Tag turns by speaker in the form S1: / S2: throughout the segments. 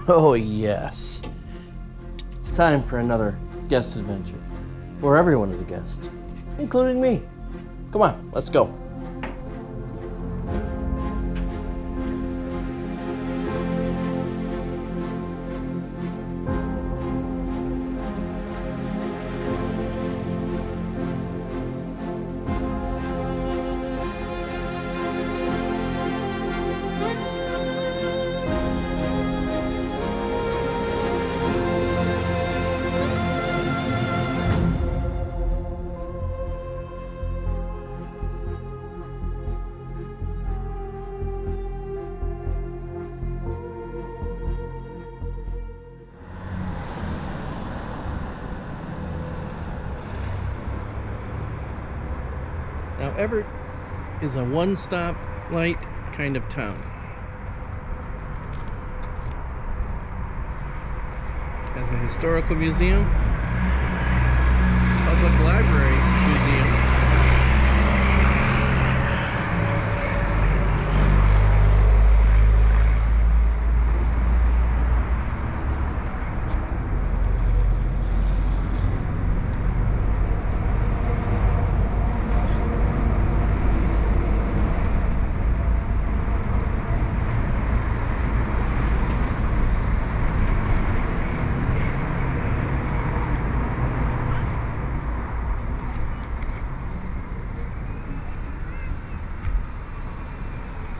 S1: Oh yes. It's time for another guest adventure, where everyone is a guest, including me. Come on, let's go. Now, Evart is a one-stop light kind of town. It has a historical museum, public library museum,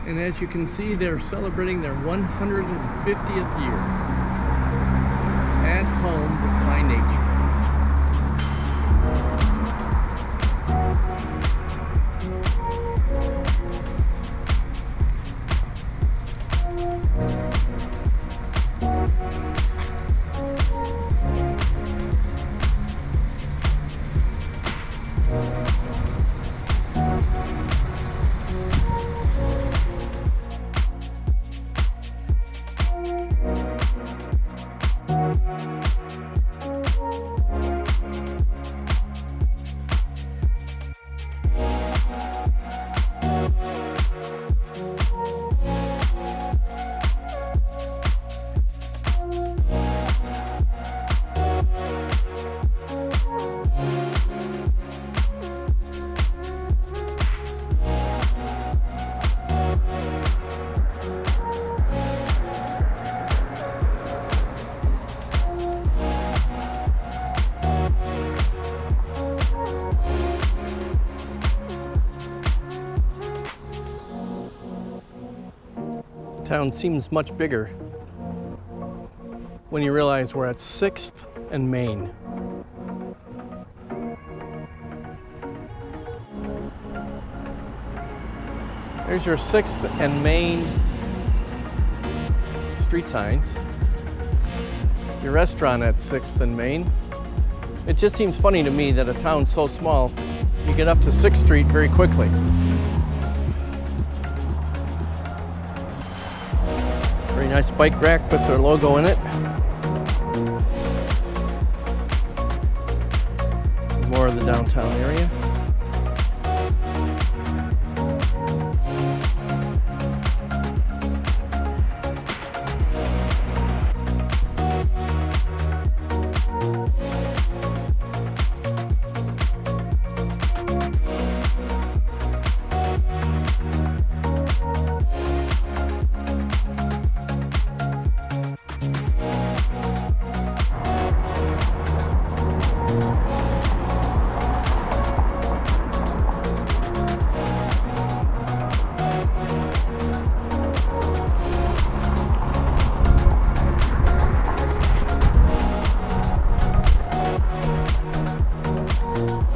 S1: and as you can see, they're celebrating their 150th year at home by nature. Town seems much bigger when you realize we're at 6th and Main. There's your 6th and Main street signs. Your restaurant at 6th and Main. It just seems funny to me that a town so small, you get up to 6th Street very quickly. Very nice bike rack with their logo in it. More of the downtown area.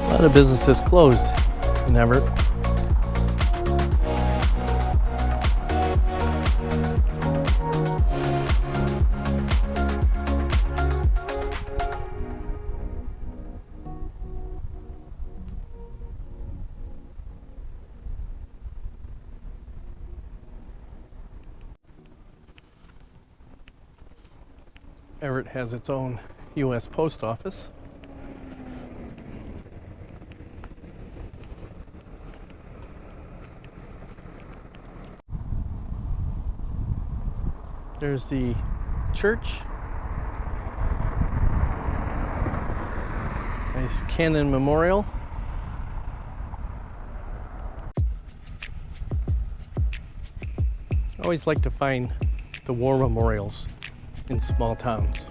S1: A lot of businesses closed in Evart. Evart has its own U.S. post office. There's the church. Nice cannon memorial. I always like to find the war memorials in small towns.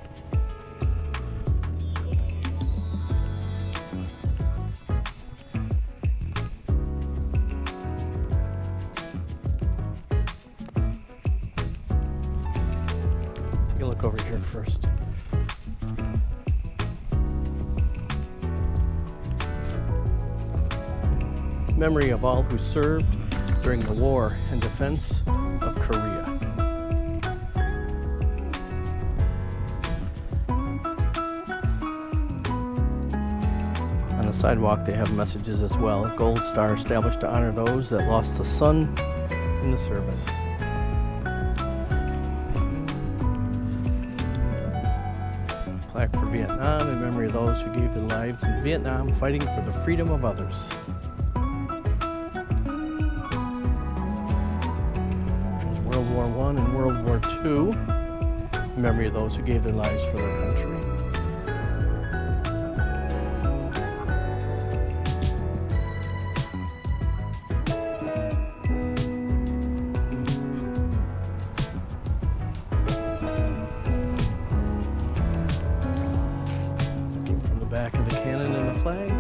S1: Take a look over here first. Memory of all who served during the war and defense of Korea. On the sidewalk they have messages as well. A gold star established to honor those that lost a son in the service. Plaque for Vietnam in memory of those who gave their lives in Vietnam fighting for the freedom of others. World War I and World War II, in memory of those who gave their lives for their country. From the back of the cannon and the flags.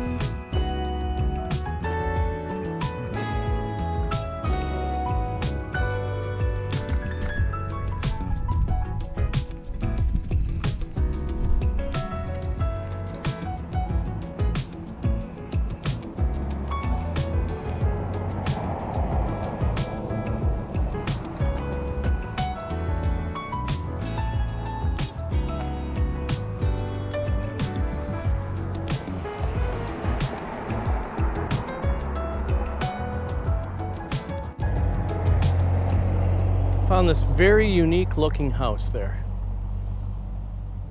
S1: Found this very unique looking house there.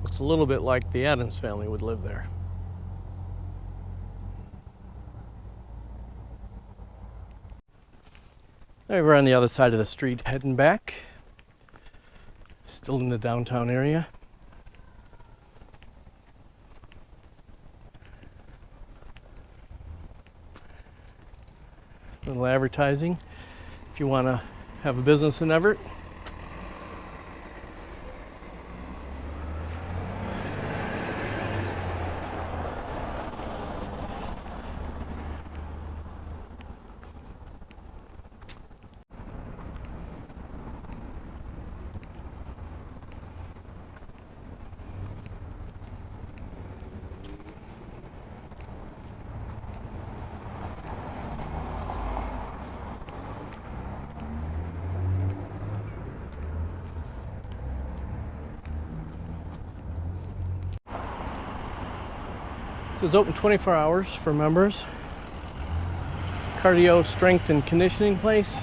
S1: Looks a little bit like the Addams family would live there. Right, we're on the other side of the street heading back. Still in the downtown area. A little advertising if you want to have a business in Evart. This is open 24 hours for members. Cardio, strength, and conditioning place.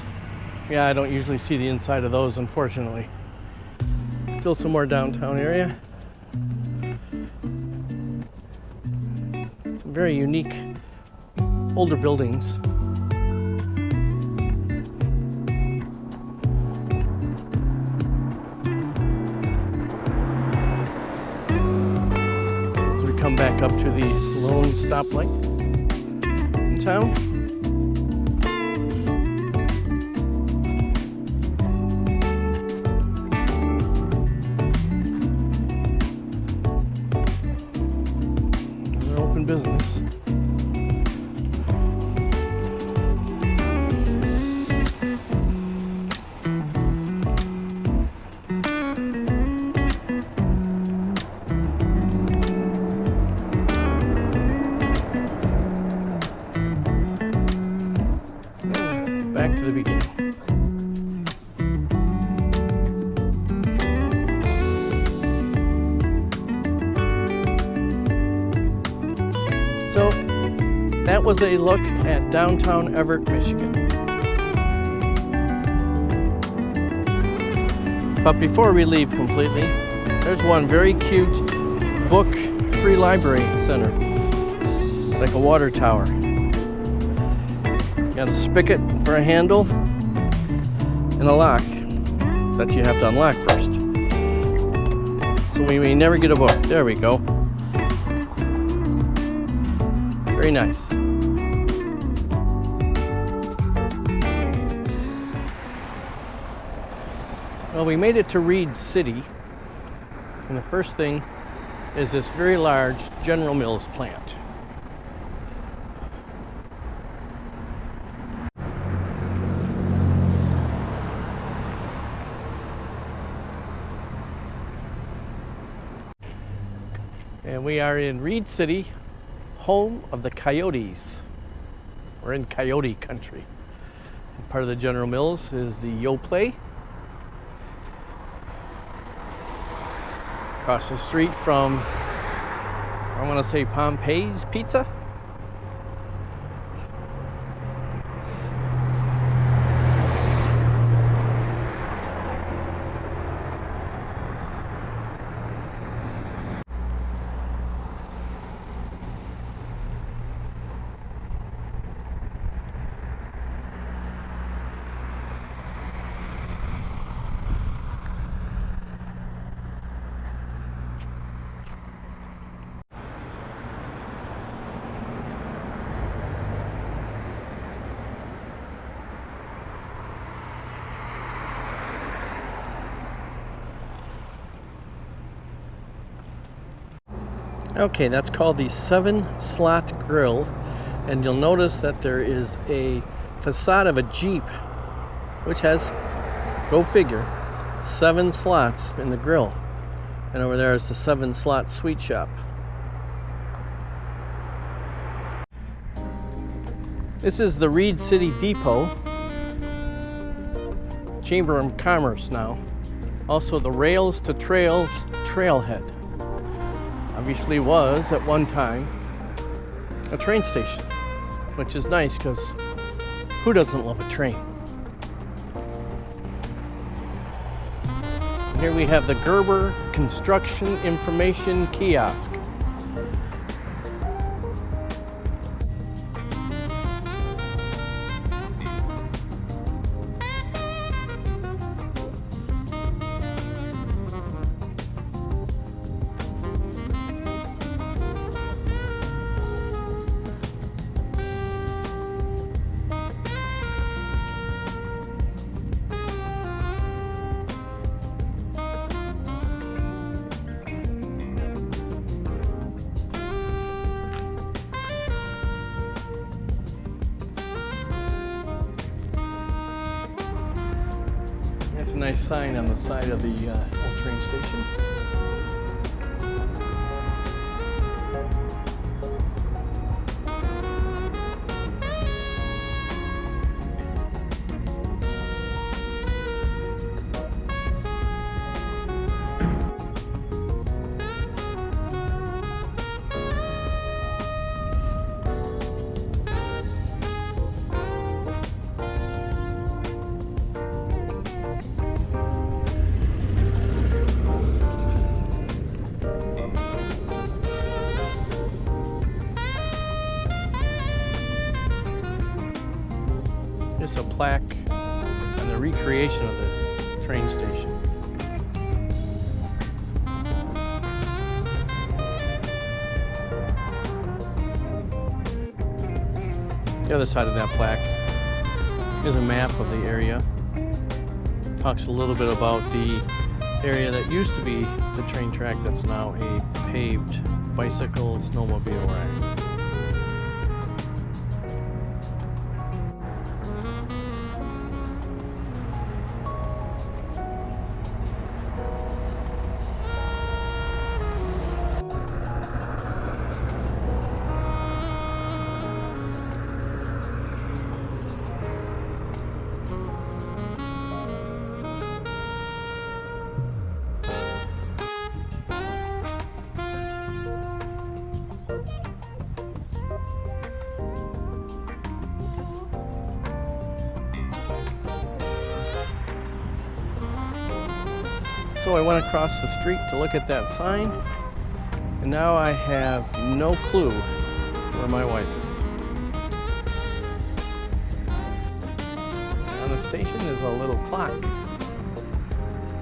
S1: Yeah, I don't usually see the inside of those, unfortunately. Still some more downtown area. Some very unique older buildings. Come back up to the lone stoplight in town. They're open business. Back to the beginning. So that was a look at downtown Evart, Michigan. But before we leave completely, there's one very cute book-free library center. It's like a water tower. Got a spigot for a handle and a lock that you have to unlock first. so we may never get a book. There we go. Very nice. Well, we made it to Reed City, and the first thing is this very large General Mills plant. And we are in Reed City, home of the Coyotes. We're in Coyote country. And part of the General Mills is the Yoplait. Across the street from, I want to say, Pompeii's Pizza. Okay, that's called the 7-slot grill, and you'll notice that there is a facade of a Jeep, which has, go figure, 7 slots in the grill. And over there is the 7-slot sweet shop. This is the Reed City Depot, Chamber of Commerce now. Also the Rails to Trails Trailhead. Obviously was, at one time, a train station, which is nice because who doesn't love a train? Here we have the Gerber Construction Information Kiosk. That's a nice sign on the side of the old train station. Here's a plaque and the recreation of the train station. The other side of that plaque is a map of the area. Talks a little bit about the area that used to be the train track that's now a paved bicycle snowmobile ride. So I went across the street to look at that sign, and now I have no clue where my wife is. On the station is a little clock.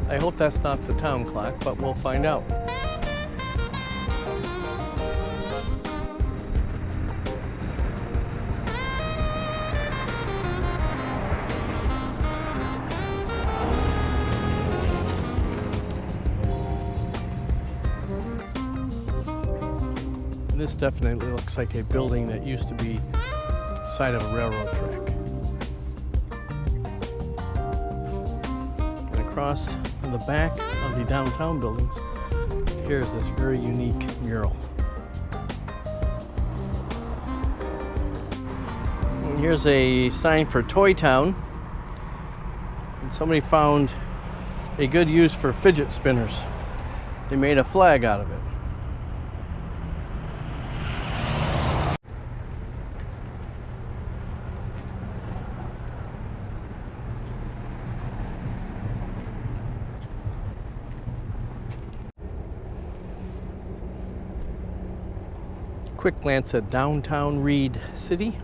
S1: I hope that's not the town clock, but we'll find out. This definitely looks like a building that used to be side of a railroad track. And across from the back of the downtown buildings, here's this very unique mural. And here's a sign for Toy Town. And somebody found a good use for fidget spinners. They made a flag out of it. Quick glance at downtown Reed City.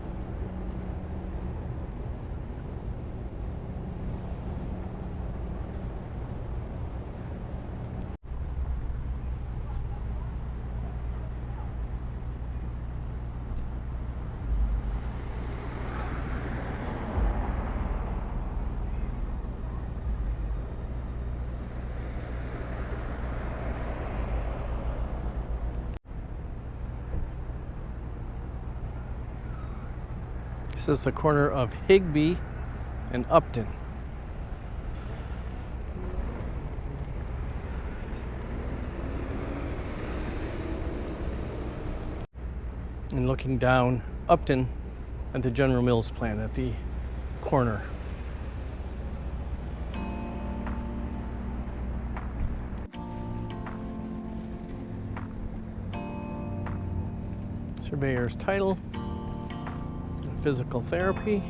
S1: This is the corner of Higbee and Upton. And looking down Upton at the General Mills plant at the corner. Surveyor's title. Physical therapy.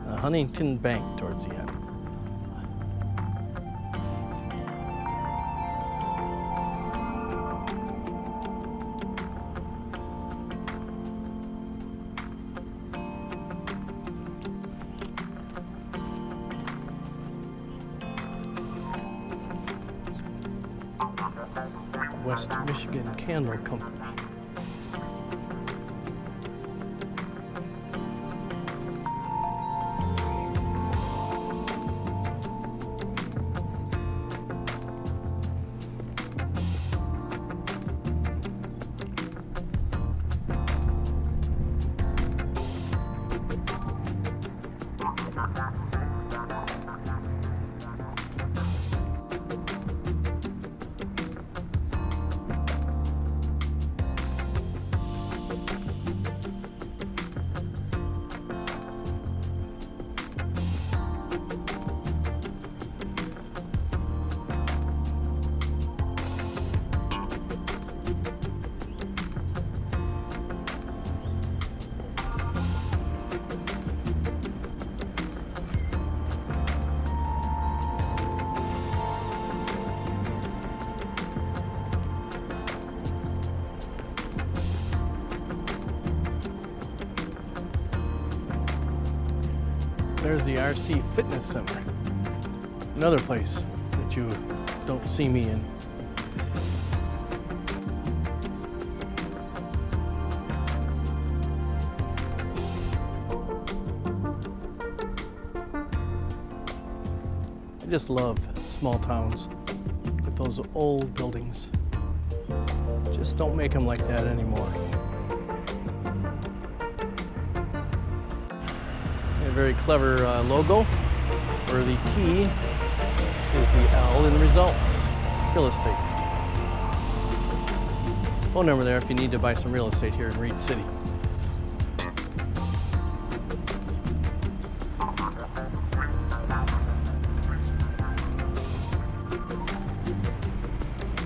S1: A Huntington Bank towards the end. West Michigan Candle Company. There's the RC Fitness Center. Another place that you don't see me in. I just love small towns with those old buildings. Just don't make them like that anymore. A very clever logo where the key is the L in results. Real estate. Phone number there if you need to buy some real estate here in Reed City.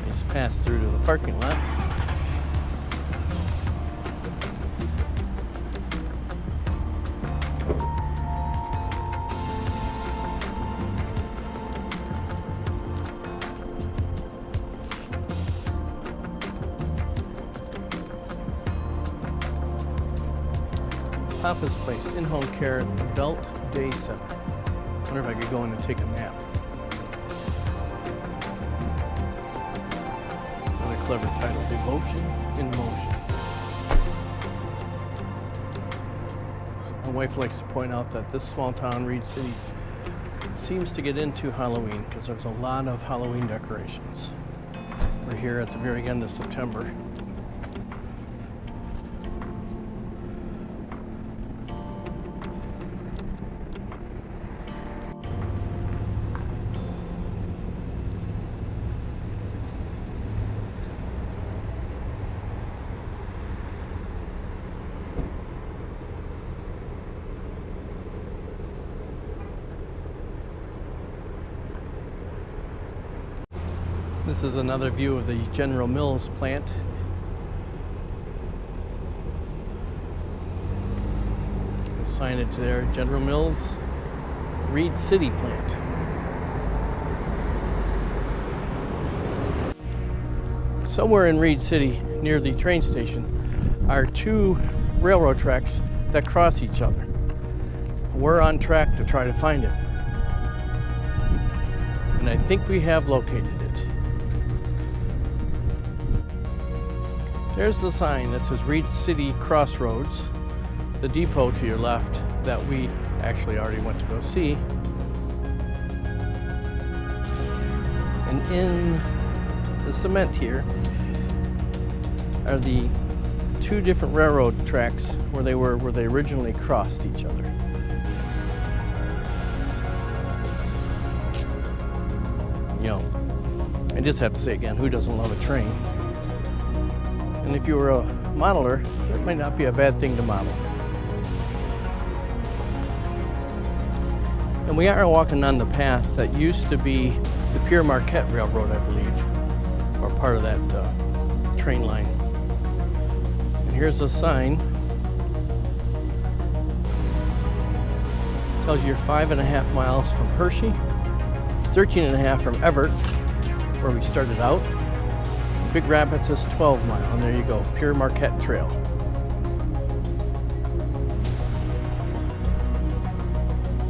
S1: Just pass through to the parking lot. Papa's Place, in-home care, adult day center. Wonder if I could go in and take a nap. Another clever title, Devotion in Motion. My wife likes to point out that this small town, Reed City, seems to get into Halloween because there's a lot of Halloween decorations. We're here at the very end of September. This is another view of the General Mills plant. The signage there, General Mills, Reed City plant. Somewhere in Reed City, near the train station, are two railroad tracks that cross each other. We're on track to try to find it. And I think we have located it. There's the sign that says Reed City Crossroads, the depot to your left that we actually already went to go see. And in the cement here are the two different railroad tracks where they originally crossed each other. You know, I just have to say again, who doesn't love a train? And if you were a modeler, it might not be a bad thing to model. And we are walking on the path that used to be the Pierre Marquette Railroad, I believe, or part of that train line. And here's a sign. Tells you you're 5.5 miles from Hershey, 13.5 from Evart, where we started out. Big Rapids is 12 mile, and there you go, Pierre Marquette Trail.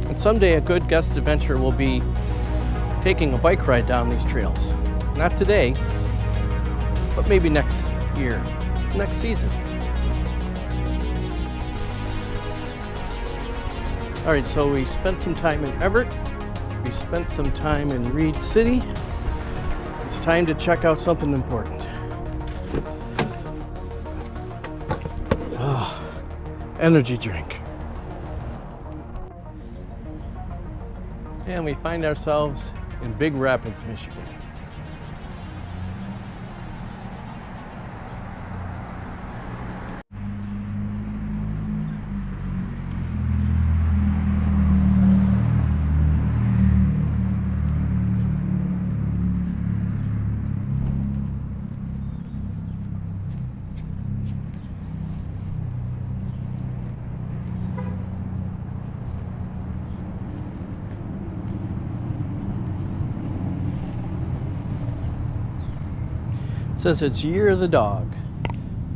S1: And someday a good guest adventure will be taking a bike ride down these trails. Not today, but maybe next year, next season. All right, so we spent some time in Evart. We spent some time in Reed City. It's time to check out something important. Energy drink. And we find ourselves in Big Rapids, Michigan. It says it's Year of the Dog.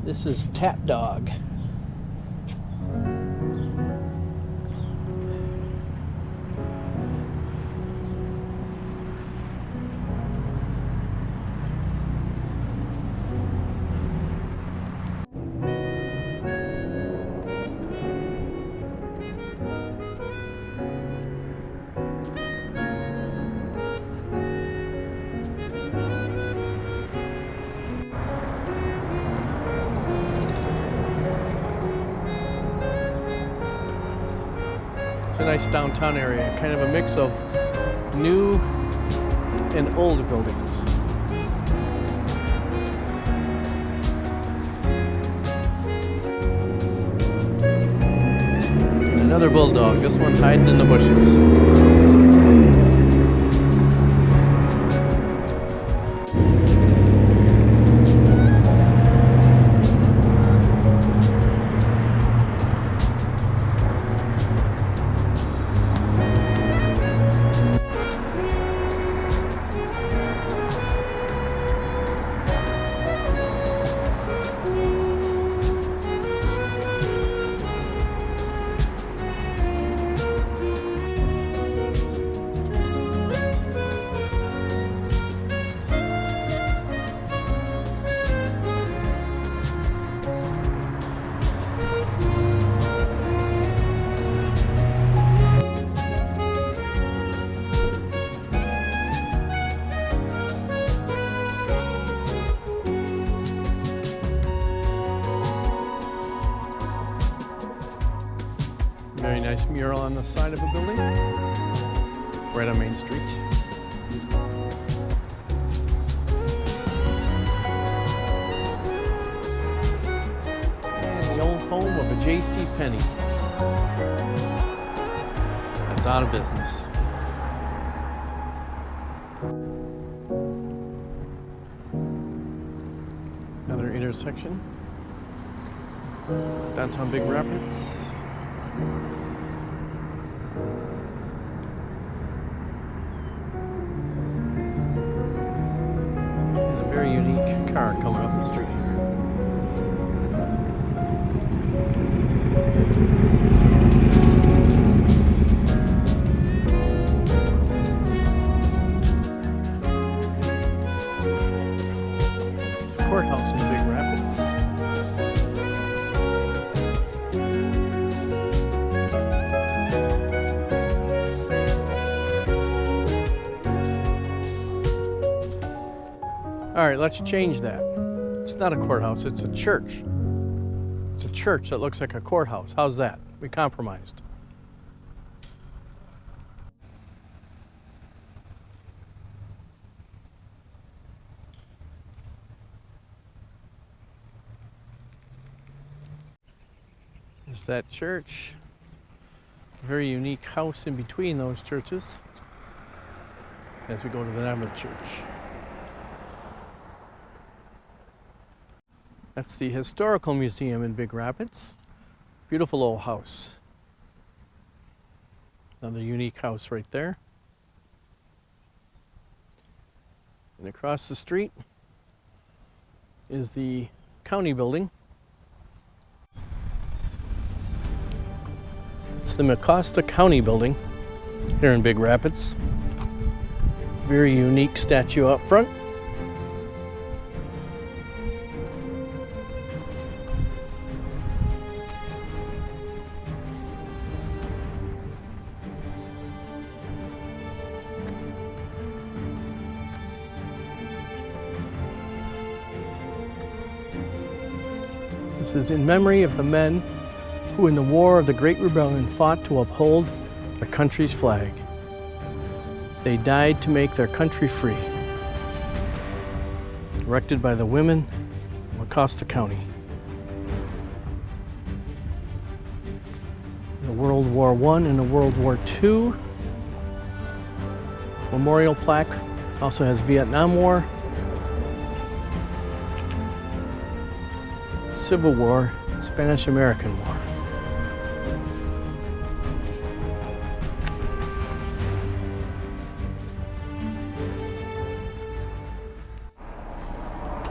S1: This is Tap Dog. A nice downtown area, kind of a mix of new and old buildings. Another bulldog, this one hiding in the bushes. Very nice mural on the side of a building, right on Main Street. And the old home of a J.C. Penney. That's out of business. Another intersection. Downtown Big Rapids. And a very unique car coming up the street here. It's a courthouse in Big Rapids. All right, let's change that. It's not a courthouse, it's a church. It's a church that looks like a courthouse. How's that? We compromised. There's that church. A very unique house in between those churches as we go to the Evart church. That's the Historical Museum in Big Rapids. Beautiful old house. Another unique house right there. And across the street is the county building. It's the Mecosta County building here in Big Rapids. Very unique statue up front. This is in memory of the men who in the War of the Great Rebellion fought to uphold the country's flag. They died to make their country free. Erected by the women of Mecosta County. In the World War I and the World War II. Memorial plaque also has Vietnam War, Civil War, Spanish-American War.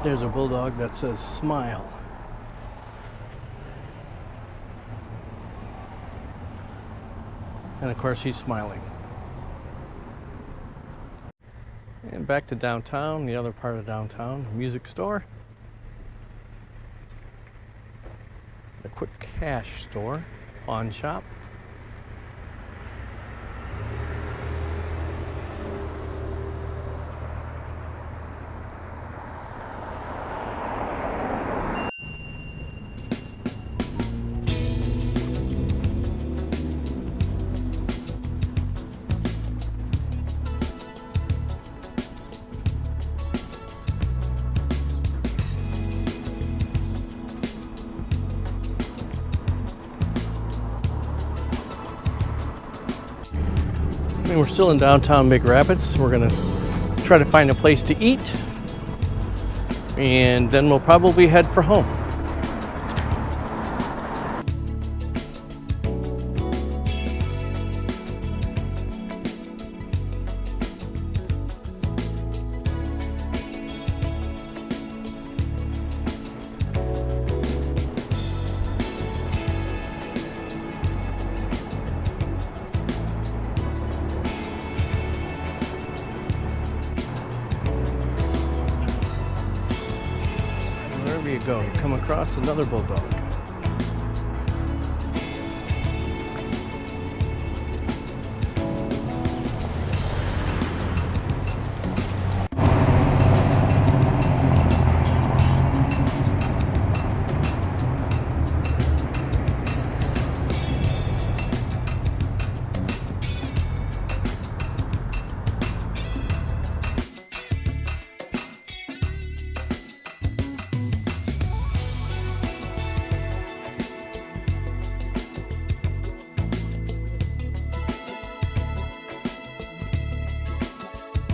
S1: There's a bulldog that says smile. And of course he's smiling. And back to downtown, the other part of downtown, music store. A quick cash store, pawn shop. And we're still in downtown Big Rapids. We're gonna try to find a place to eat, and then we'll probably head for home. Wherever you go, you come across another bulldog.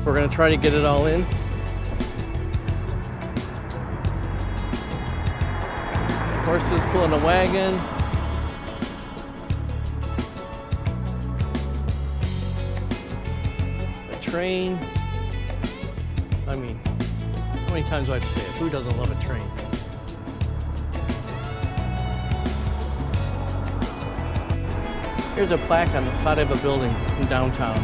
S1: we're going to try to get it all in. Horses pulling a wagon. A train. I mean, how many times do I have to say it? Who doesn't love a train? Here's a plaque on the side of a building in downtown.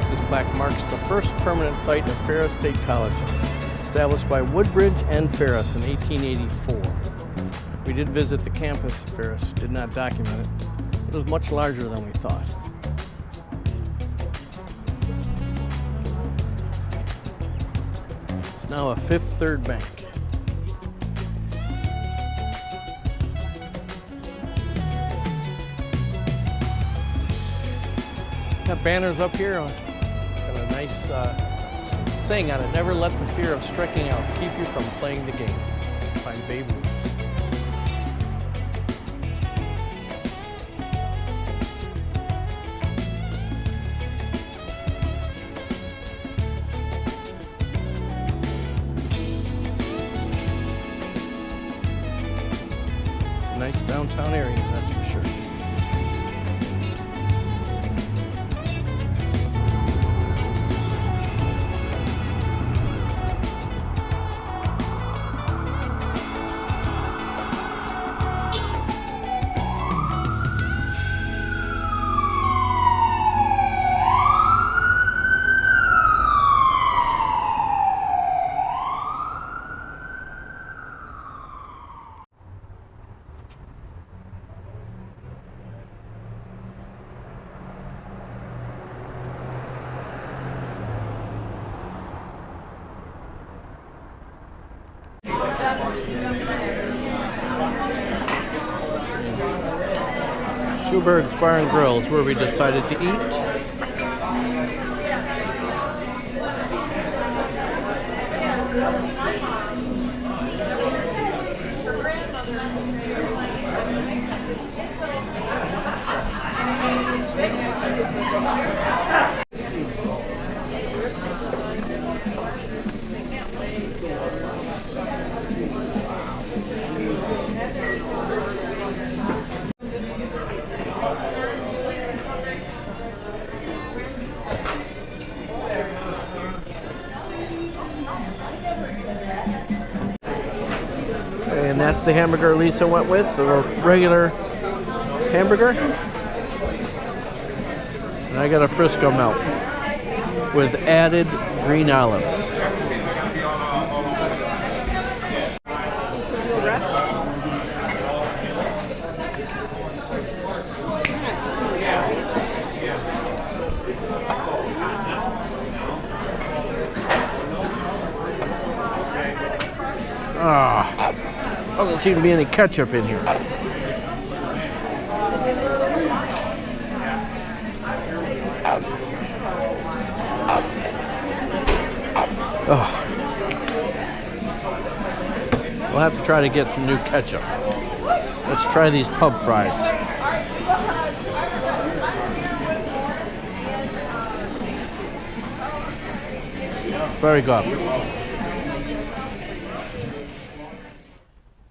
S1: This plaque marks the first permanent site of Ferris State College, established by Woodbridge and Ferris in 1884. We did visit the campus of Ferris, did not document it. It was much larger than we thought. It's now a Fifth Third Bank. Got banners up here. Got a nice saying on it: "Never let the fear of striking out keep you from playing the game." By Babe Ruth. It's a nice downtown area, that's for sure. Schuberg's Bar and Grill is where we decided to eat. And that's the hamburger Lisa went with, the regular hamburger. And I got a Frisco melt with added green olives. Doesn't seem to be any ketchup in here. Oh. We'll have to try to get some new ketchup. Let's try these pub fries. Very good.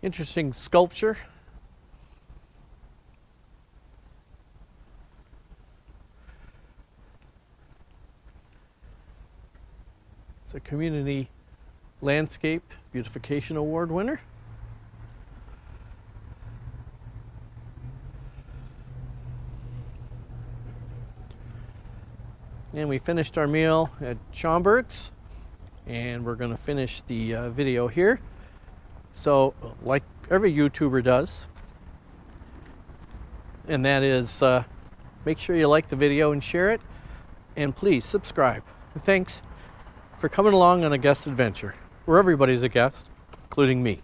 S1: Interesting sculpture. It's a Community Landscape Beautification Award winner. And we finished our meal at Schomburg's, and we're going to finish the video here. So, like every YouTuber does, and that is make sure you like the video and share it, and please subscribe. And thanks for coming along on a guest adventure, where everybody's a guest, including me.